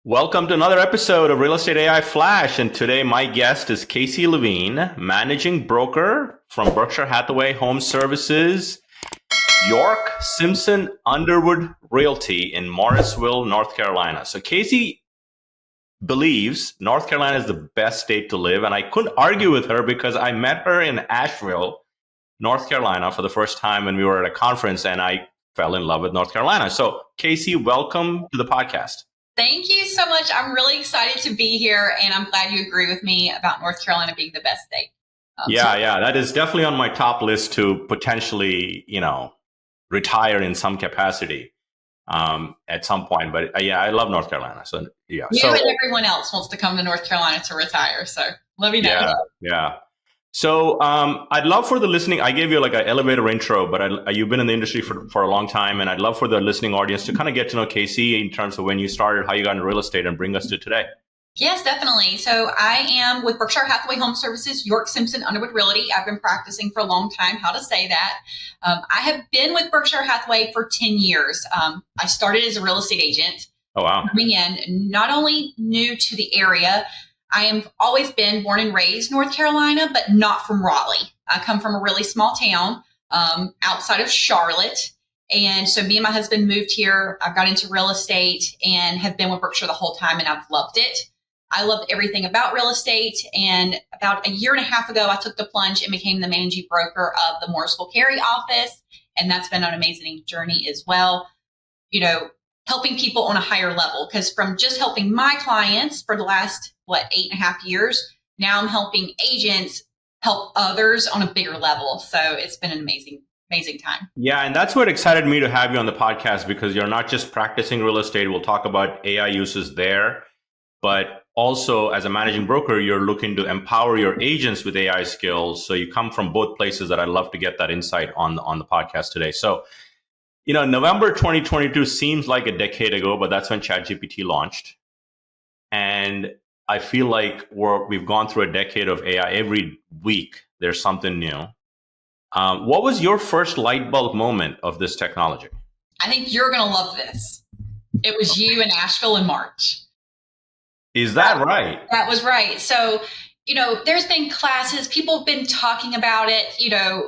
Welcome to another episode of Real Estate AI Flash. And today my guest is Casey Levine, managing broker from Berkshire Hathaway Home Services, York, Simpson, Underwood Realty in Morrisville, North Carolina. So Casey believes North Carolina is the best state to live. And I couldn't argue with her because I met her in Asheville, North Carolina for the first time when we were at a conference, and I fell in love with North Carolina. So Casey, welcome to the podcast. Thank you so much. I'm really excited to be here, and I'm glad you agree with me about North Carolina being the best state. Yeah, that is definitely on my top list to potentially, retire in some capacity at some point. But yeah, I love North Carolina. So yeah, you and everyone else wants to come to North Carolina to retire. So let me know. Yeah. So I'd love for the listening. I gave you like an elevator intro, but you've been in the industry for a long time, and I'd love for the listening audience to kind of get to know Casey in terms of when you started, how you got into real estate, and bring us to today. Yes, definitely. So I am with Berkshire Hathaway Home Services, York, Simpson, Underwood Realty. I've been practicing for a long time how to say that. I have been with Berkshire Hathaway for 10 years. I started as a real estate agent. Oh, wow. Coming in, not only new to the area, I have always been born and raised North Carolina, but not from Raleigh. I come from a really small town outside of Charlotte. And so me and my husband moved here. I've got into real estate and have been with Berkshire the whole time, and I've loved it. I loved everything about real estate. And about a year and a half ago, I took the plunge and became the managing broker of the Morrisville, Cary office. And that's been an amazing journey as well. Helping people on a higher level, because from just helping my clients for the last, 8.5 years, now I'm helping agents help others on a bigger level. So it's been an amazing time. Yeah, and that's what excited me to have you on the podcast, because you're not just practicing real estate. We'll talk about AI uses there, but also as a managing broker, you're looking to empower your agents with AI skills. So you come from both places that I'd love to get that insight on the podcast today. So, November 2022 seems like a decade ago, but that's when ChatGPT launched. And I feel like we've gone through a decade of AI. Every week, there's something new. What was your first light bulb moment of this technology? I think you're going to love this. It was you in Asheville in March. Is that right? That was right. So, there's been classes. People have been talking about it,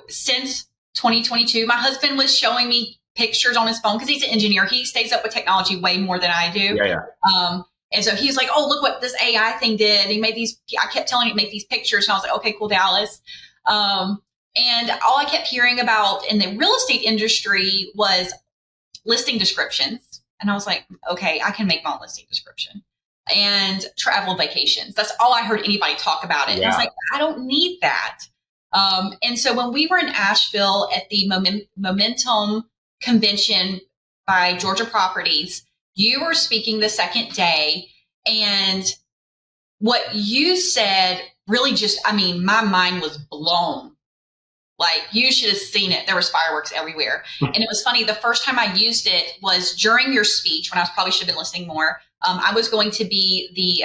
since 2022. My husband was showing me pictures on his phone because he's an engineer. He stays up with technology way more than I do. Yeah. And so he's like, oh, look what this AI thing did. He made these, I kept telling him to make these pictures. And I was like, okay, cool, Dallas. And all I kept hearing about in the real estate industry was listing descriptions. And I was like, okay, I can make my own listing description. And travel vacations. That's all I heard anybody talk about it. Yeah. And I was like, I don't need that. And so when we were in Asheville at the Momentum Convention by Georgia Properties, you were speaking the second day, and what you said really my mind was blown. Like, you should have seen it. There was fireworks everywhere. And it was funny. The first time I used it was during your speech, when I probably should have been listening more. I was going to be the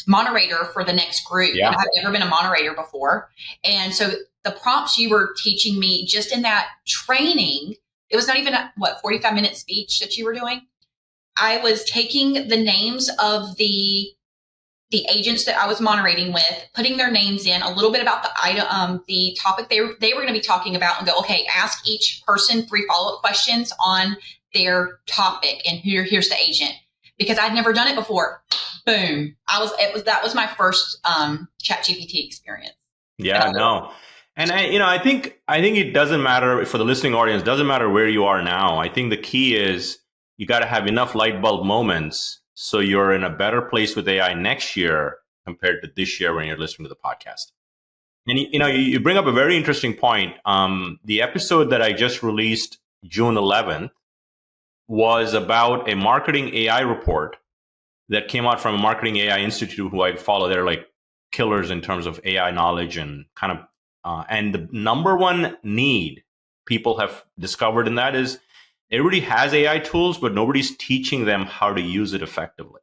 moderator for the next group. Yeah. And I've never been a moderator before. And so the prompts you were teaching me just in that training, it was not even a 45-minute speech that you were doing. I was taking the names of the agents that I was moderating with, putting their names in, a little bit about the item, the topic they were going to be talking about, and go, okay, ask each person 3 follow-up questions on their topic, and here's the agent, because I'd never done it before. Boom! That was my first ChatGPT experience. Yeah, no. And I think it doesn't matter for the listening audience. Doesn't matter where you are now. I think the key is you got to have enough light bulb moments so you're in a better place with AI next year compared to this year when you're listening to the podcast. And you bring up a very interesting point. The episode that I just released June 11th was about a marketing AI report that came out from a marketing AI institute who I follow. They're like killers in terms of AI knowledge and kind of. And the number one need people have discovered in that is everybody has AI tools, but nobody's teaching them how to use it effectively.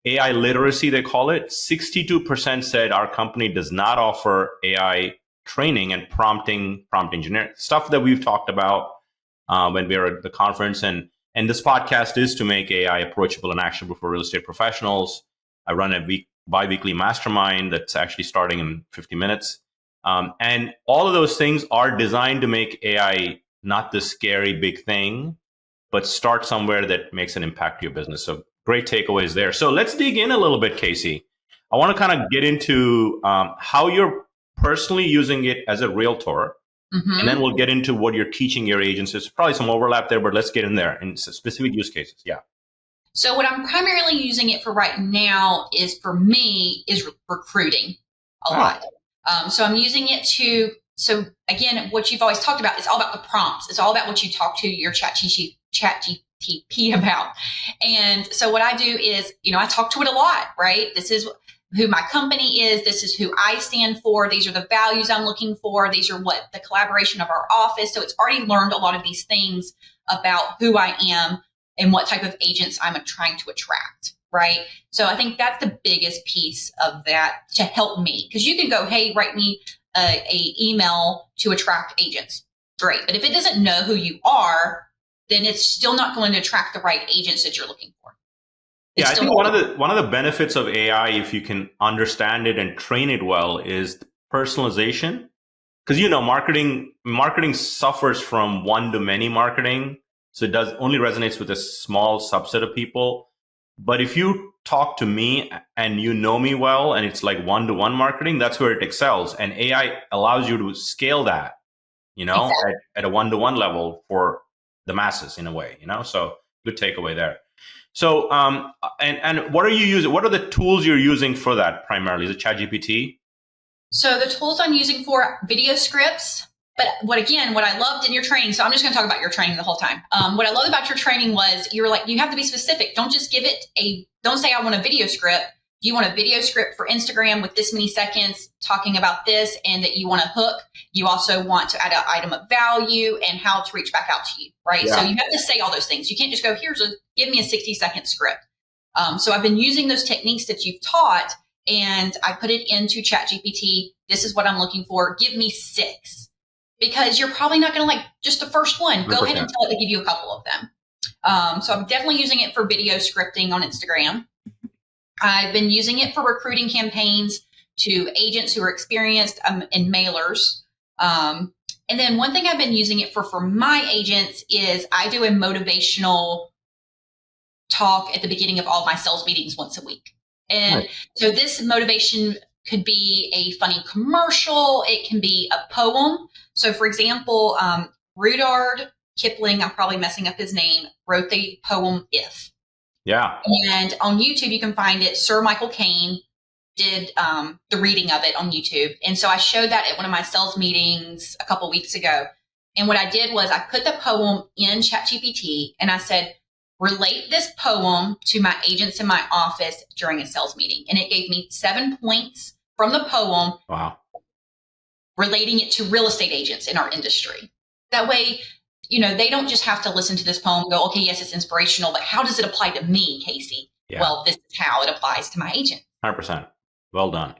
AI literacy, they call it. 62% said our company does not offer AI training and prompt engineering, stuff that we've talked about when we were at the conference. And And this podcast is to make AI approachable and actionable for real estate professionals. I run a bi-weekly mastermind that's actually starting in 50 minutes. And all of those things are designed to make AI not this scary big thing, but start somewhere that makes an impact to your business. So great takeaways there. So let's dig in a little bit, Casey. I want to kind of get into how you're personally using it as a realtor. And then we'll get into what you're teaching your agents. There's probably some overlap there, but let's get in there in specific use cases. Yeah. So what I'm primarily using it for right now is, for me, is recruiting a lot. So I'm using it to, so again, what you've always talked about, it's all about the prompts. It's all about what you talk to your chat GTP about. And so what I do is, I talk to it a lot, right? This is who my company is. This is who I stand for. These are the values I'm looking for. These are what the collaboration of our office. So it's already learned a lot of these things about who I am and what type of agents I'm trying to attract, right? So I think that's the biggest piece of that to help me. Because you can go, hey, write me a email to attract agents. Great. But if it doesn't know who you are, then it's still not going to attract the right agents that you're looking for. Yeah, I think one of the benefits of AI, if you can understand it and train it well, is personalization. Because marketing suffers from one-to-many marketing, so it only resonates with a small subset of people. But if you talk to me and you know me well, and it's like one-to-one marketing, that's where it excels. And AI allows you to scale that, exactly, at a one-to-one level for the masses in a way. So good takeaway there. So, and what are you using? What are the tools you're using for that primarily? Is it ChatGPT? So the tools I'm using for video scripts, but what I loved in your training, so I'm just going to talk about your training the whole time. What I loved about your training was you were like, you have to be specific. Don't just give it don't say I want a video script. You want a video script for Instagram with this many seconds talking about this, and that you want a hook. You also want to add an item of value and how to reach back out to you, right? Yeah. So you have to say all those things. You can't just go, give me a 60-second script. So I've been using those techniques that you've taught, and I put it into ChatGPT. This is what I'm looking for. Give me 6, because you're probably not going to like just the first one. 100%. Go ahead and tell it to give you a couple of them. So I'm definitely using it for video scripting on Instagram. I've been using it for recruiting campaigns to agents who are experienced in mailers. And then one thing I've been using it for my agents is I do a motivational talk at the beginning of all my sales meetings once a week. And so this motivation could be a funny commercial. It can be a poem. So for example, Rudyard Kipling, I'm probably messing up his name, wrote the poem If. Yeah. And on YouTube, you can find it. Sir Michael Caine did the reading of it on YouTube. And so I showed that at one of my sales meetings a couple weeks ago. And what I did was I put the poem in ChatGPT and I said, relate this poem to my agents in my office during a sales meeting. And it gave me 7 points from the poem. Wow. Relating it to real estate agents in our industry. That way, they don't just have to listen to this poem and go, okay, yes, it's inspirational, but how does it apply to me, Casey? Yeah. Well, this is how it applies to my agent. 100%. Well done.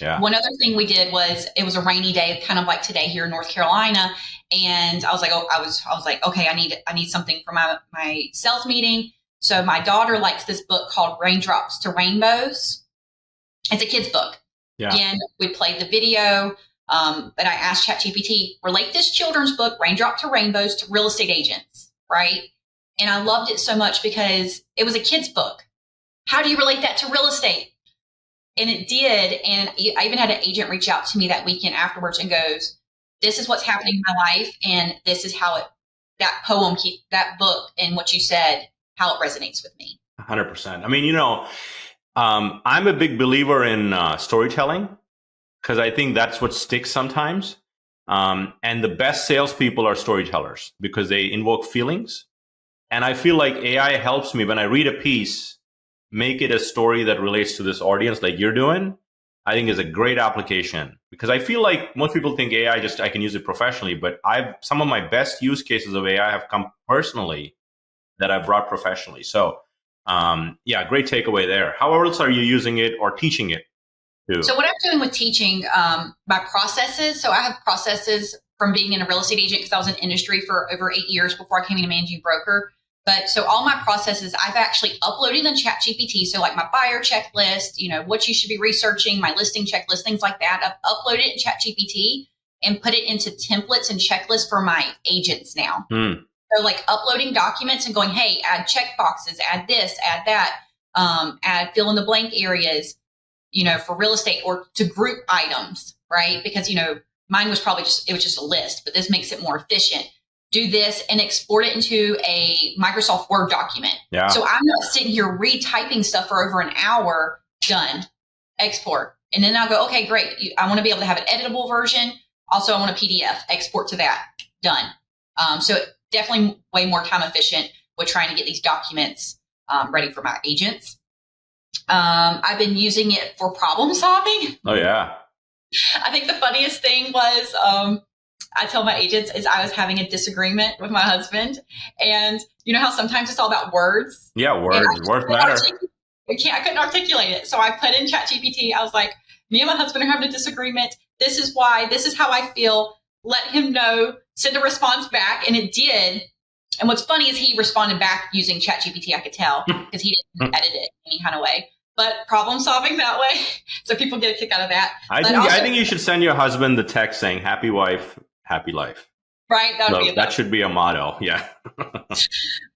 Yeah. One other thing we did was it was a rainy day, kind of like today here in North Carolina. And I was like, okay, I need something for my sales meeting. So my daughter likes this book called Raindrops to Rainbows. It's a kid's book. Yeah. Again, we played the video. But I asked ChatGPT, relate this children's book, Raindrop to Rainbows, to real estate agents, right? And I loved it so much because it was a kid's book. How do you relate that to real estate? And it did. And I even had an agent reach out to me that weekend afterwards and goes, this is what's happening in my life. And this is how that poem, that book and what you said, how it resonates with me. 100%. I mean, I'm a big believer in storytelling, because I think that's what sticks sometimes. And the best salespeople are storytellers because they invoke feelings. And I feel like AI helps me when I read a piece, make it a story that relates to this audience like you're doing. I think is a great application, because I feel like most people think AI I can use it professionally, but some of my best use cases of AI have come personally that I've brought professionally. So great takeaway there. How else are you using it or teaching it? So what I'm doing with teaching, my processes, so I have processes from being in a real estate agent because I was in industry for over 8 years before I came in a managing broker. But so all my processes, I've actually uploaded in ChatGPT. So like my buyer checklist, what you should be researching, my listing checklist, things like that. I've uploaded it in ChatGPT and put it into templates and checklists for my agents now. So like uploading documents and going, hey, add check boxes, add this, add that, add fill in the blank areas, for real estate or to group items, right? Because, mine was probably it was just a list, but this makes it more efficient. Do this and export it into a Microsoft Word document. Yeah. So I'm not sitting here retyping stuff for over an hour. Done. Export. And then I'll go, okay, great. I want to be able to have an editable version. Also, I want a PDF. Export to that. Done. So definitely way more time efficient with trying to get these documents ready for my agents. I've been using it for problem solving. Oh, yeah. I think the funniest thing was I tell my agents is I was having a disagreement with my husband. And you know how sometimes it's all about words? Yeah, words matter. I couldn't articulate it. So I put in ChatGPT. I was like, me and my husband are having a disagreement. This is why. This is how I feel. Let him know. Send a response back. And it did. And what's funny is he responded back using ChatGPT, I could tell, because he didn't edit it any kind of way. But problem solving that way. So people get a kick out of that. I think you should send your husband the text saying, happy wife, happy life. Right? That should be a motto. Yeah.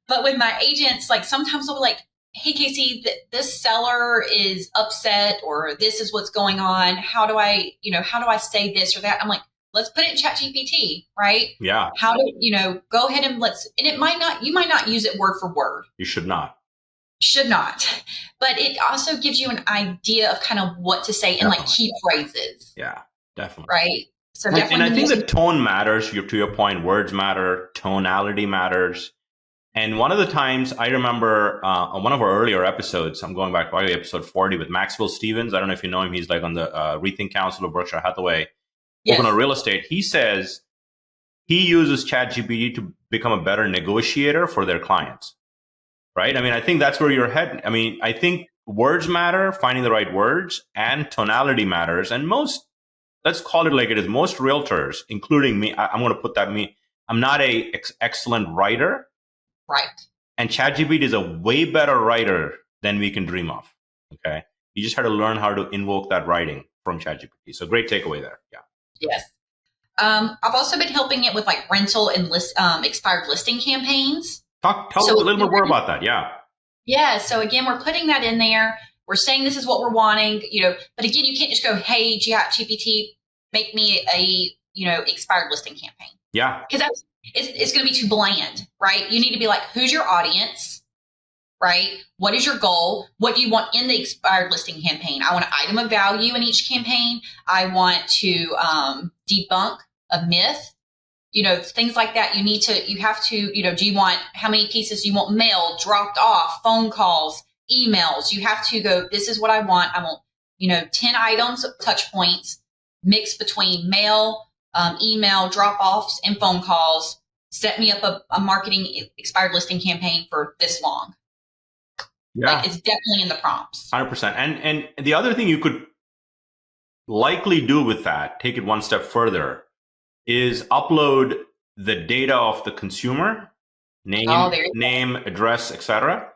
But with my agents, like sometimes they'll be like, hey, Casey, this seller is upset or this is what's going on. How do I say this or that? I'm like, let's put it in ChatGPT, right? Yeah. How do, go ahead and you might not use it word for word. You should not. Should not. But it also gives you an idea of kind of what to say in like key phrases. Yeah, definitely. Right. So definitely. And I think the tone matters. To your point, words matter, tonality matters. And one of the times I remember on one of our earlier episodes, I'm going back probably episode 40 with Maxwell Stevens. I don't know if you know him. He's like on the Rethink Council of Berkshire Hathaway. Yes. On real estate. He says he uses ChatGPT to become a better negotiator for their clients. Right? I mean, I think that's where you're heading. I mean, I think words matter, finding the right words, and tonality matters. And let's call it like it is, most realtors, including me, I'm going to put that I'm not a excellent writer. Right. And ChatGPT is a way better writer than we can dream of. Okay. You just had to learn how to invoke that writing from ChatGPT. So great takeaway there. Yeah. Yes. I've also been helping it with like rental and expired listing campaigns. Tell us a little bit more about that. Yeah. Yeah. So again, we're putting that in there. We're saying this is what we're wanting, but again, you can't just go, hey, ChatGPT, make me a, expired listing campaign. Yeah. Because it's going to be too bland, right? You need to be like, who's your audience, right? What is your goal? What do you want in the expired listing campaign? I want an item of value in each campaign. I want to debunk a myth. Things like that. You have to, do you want, how many pieces you want mailed, dropped off, phone calls, emails? You have to go, this is what I want. I want, 10 items, touch points, mixed between mail, email, drop-offs, and phone calls. Set me up a marketing expired listing campaign for this long. Yeah. Like, it's definitely in the prompts. 100%. And the other thing you could likely do with that, take it one step further, is upload the data of the consumer, name, address, etc.,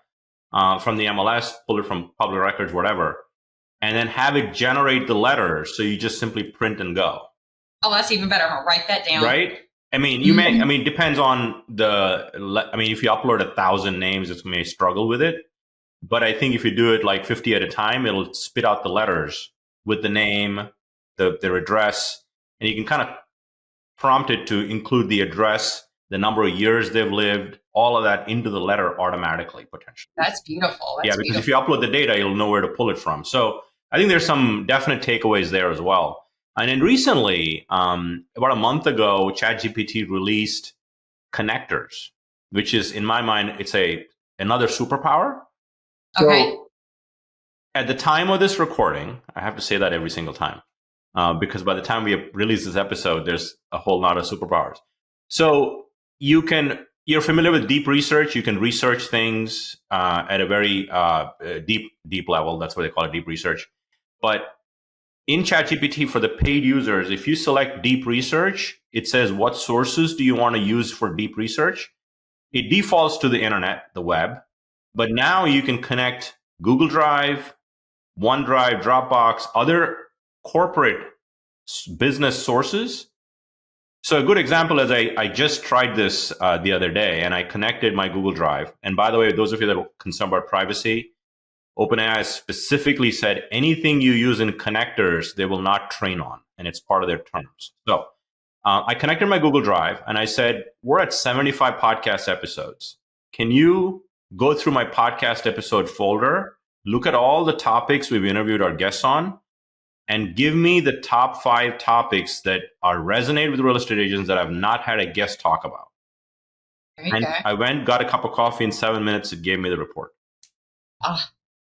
from the MLS, pull it from public records, whatever, and then have it generate the letter. So you just simply print and go. Oh, that's even better. I'm gonna write that down. Right? I mean, it depends on if you upload 1,000 names, it may struggle with it. But I think if you do it like 50 at a time, it'll spit out the letters with the name, their address, and you can kind of prompt it to include the address, the number of years they've lived, all of that into the letter automatically, potentially. That's beautiful. Because if you upload the data, you'll know where to pull it from. So I think there's some definite takeaways there as well. And then recently, about a month ago, ChatGPT released connectors, which is, in my mind, it's another superpower. Okay. So at the time of this recording, I have to say that every single time, because by the time we release this episode, there's a whole lot of superpowers. So you're familiar with deep research. You can research things at a very deep level. That's what they call it, deep research. But in ChatGPT, for the paid users, if you select deep research, it says what sources do you want to use for deep research. it defaults to the internet, the web, but now you can connect Google Drive, OneDrive, Dropbox, other corporate business sources. So a good example is I just tried this the other day, and I connected my Google Drive. And by the way, those of you that are concerned about privacy, OpenAI specifically said anything you use in connectors, they will not train on, and it's part of their terms. So I connected my Google Drive, and I said, we're at 75 podcast episodes. Can you go through my podcast episode folder, look at all the topics we've interviewed our guests on, and give me the top 5 topics that are resonate with real estate agents that I've not had a guest talk about. And I went, got a cup of coffee, in 7 minutes, it gave me the report.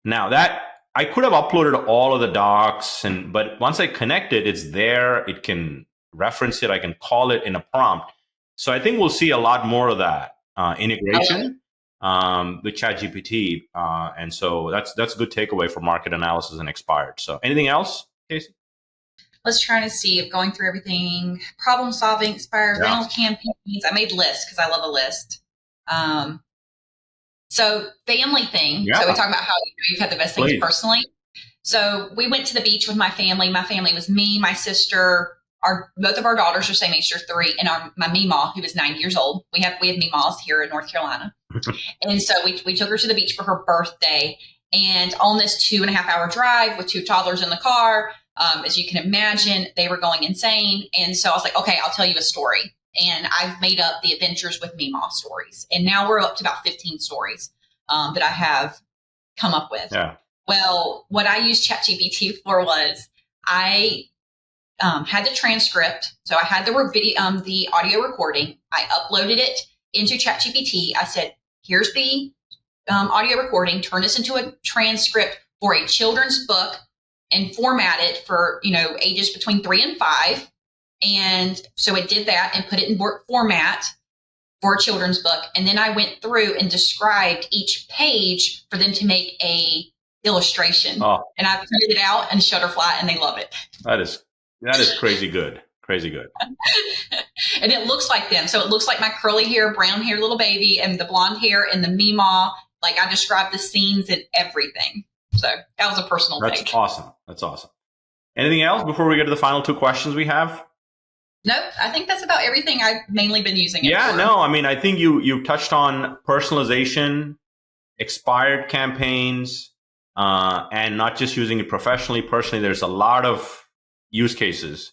Now that I could have uploaded all of the docs, but once I connect it, it's there. It can reference it. I can call it in a prompt. So I think we'll see a lot more of that integration with ChatGPT. And so that's a good takeaway for market analysis and expired. So anything else, Casey? Let's try to see if going through everything, problem solving, expired, rental campaigns. I made lists because I love a list. So family thing. Yeah. So we talk about how you've had the best things personally. So we went to the beach with my family. My family was me, my sister, both of our daughters are same age, they're 3, and my Meemaw, who was 9 years old. We have Meemaws here in North Carolina. And so we took her to the beach for her birthday. And on this 2.5-hour drive with 2 toddlers in the car, as you can imagine, they were going insane. And so I was like, okay, I'll tell you a story. And I've made up the Adventures with Meemaw stories. And now we're up to about 15 stories that I have come up with. Yeah. Well, what I used ChatGPT for was I had the transcript. So I had the audio recording. I uploaded it into ChatGPT. I said, here's the audio recording. Turn this into a transcript for a children's book and format it for, ages between 3 and 5. And so it did that and put it in format for a children's book. And then I went through and described each page for them to make a illustration. Oh. And I printed it out and Shutterfly, and they love it. That is crazy good. Crazy good. And it looks like them. So it looks like my curly hair, brown hair little baby, and the blonde hair and the Meemaw. Like I described the scenes and everything. So that was a personal take. That's awesome. That's awesome. Anything else before we get to the final 2 questions we have? Nope. I think that's about everything I've mainly been using it for. No, I mean, I think you touched on personalization, expired campaigns, and not just using it professionally. Personally, there's a lot of use cases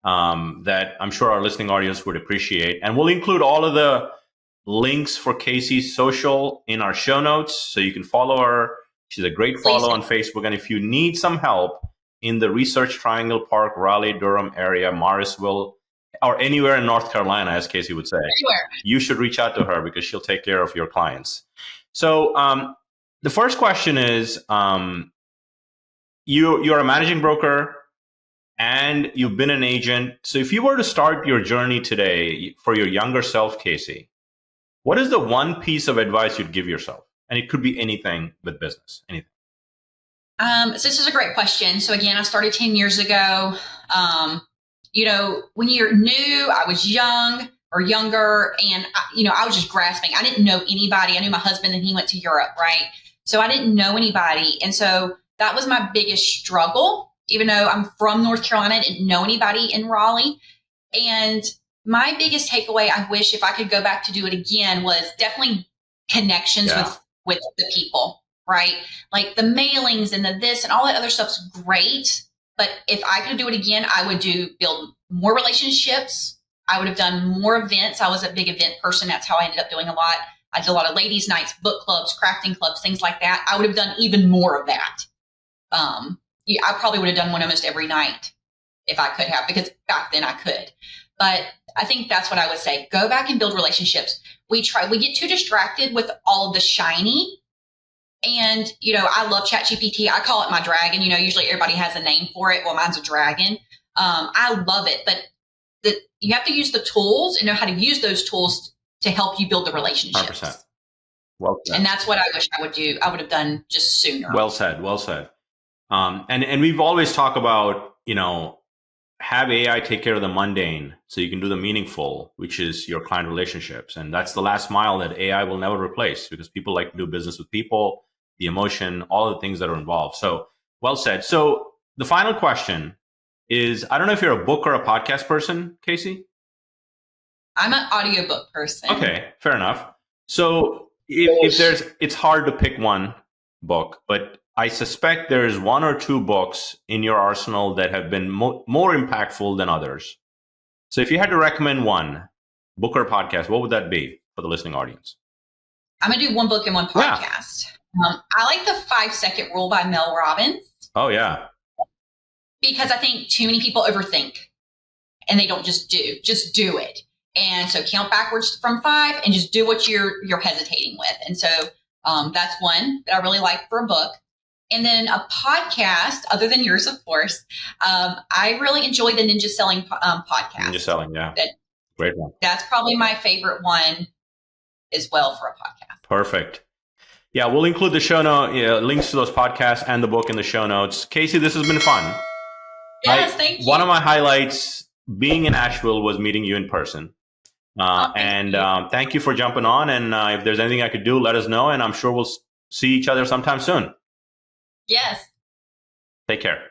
that I'm sure our listening audience would appreciate. And we'll include all of the links for Casey's social in our show notes, so you can follow her. She's a great follow on Facebook. And if you need some help in the Research Triangle Park, Raleigh, Durham area, Morrisville, or anywhere in North Carolina, as Casey would say, you should reach out to her because she'll take care of your clients. So the first question is, you're a managing broker and you've been an agent. So if you were to start your journey today for your younger self, Casey, what is the one piece of advice you'd give yourself? And it could be anything with business, anything. So this is a great question. So again, I started 10 years ago. When you're new, I was young or younger, and I was just grasping. I didn't know anybody. I knew my husband, and he went to Europe, right? So I didn't know anybody. And so that was my biggest struggle. Even though I'm from North Carolina, I didn't know anybody in Raleigh. And my biggest takeaway, I wish if I could go back to do it again, was definitely connections with the people, right? Like the mailings and the this and all that other stuff's great. But if I could do it again, I would build more relationships. I would have done more events. I was a big event person. That's how I ended up doing a lot. I did a lot of ladies' nights, book clubs, crafting clubs, things like that. I would have done even more of that. I probably would have done one almost every night if I could have, because back then I could. But I think that's what I would say. Go back and build relationships. We get too distracted with all of the shiny. And, I love ChatGPT. I call it my dragon. Usually everybody has a name for it. Well, mine's a dragon. I love it. But you have to use the tools and know how to use those tools to help you build the relationships. 100%. Well said. And that's what I wish I would do. I would have done just sooner. Well said. Well said. And we've always talked about, have AI take care of the mundane so you can do the meaningful, which is your client relationships. And that's the last mile that AI will never replace, because people like to do business with people, the emotion, all the things that are involved. So well said. So the final question is, I don't know if you're a book or a podcast person, Casey? I'm an audiobook person. Okay, fair enough. So if there's, it's hard to pick one book, but I suspect there's one or two books in your arsenal that have been more impactful than others. So if you had to recommend one, book or podcast, what would that be for the listening audience? I'm going to do one book and one podcast. Yeah. I like the 5-second rule by Mel Robbins. Oh, yeah. Because I think too many people overthink and they don't just do it. And so count backwards from 5 and just do what you're hesitating with. And so that's one that I really like for a book. And then a podcast, other than yours, of course, I really enjoy the Ninja Selling podcast. Ninja Selling, yeah. Great one. That's probably my favorite one as well for a podcast. Perfect. Yeah, we'll include the show note, links to those podcasts and the book in the show notes. Casey, this has been fun. Yes, thank you. One of my highlights being in Asheville was meeting you in person. Thank you for jumping on. And if there's anything I could do, let us know. And I'm sure we'll see each other sometime soon. Yes. Take care.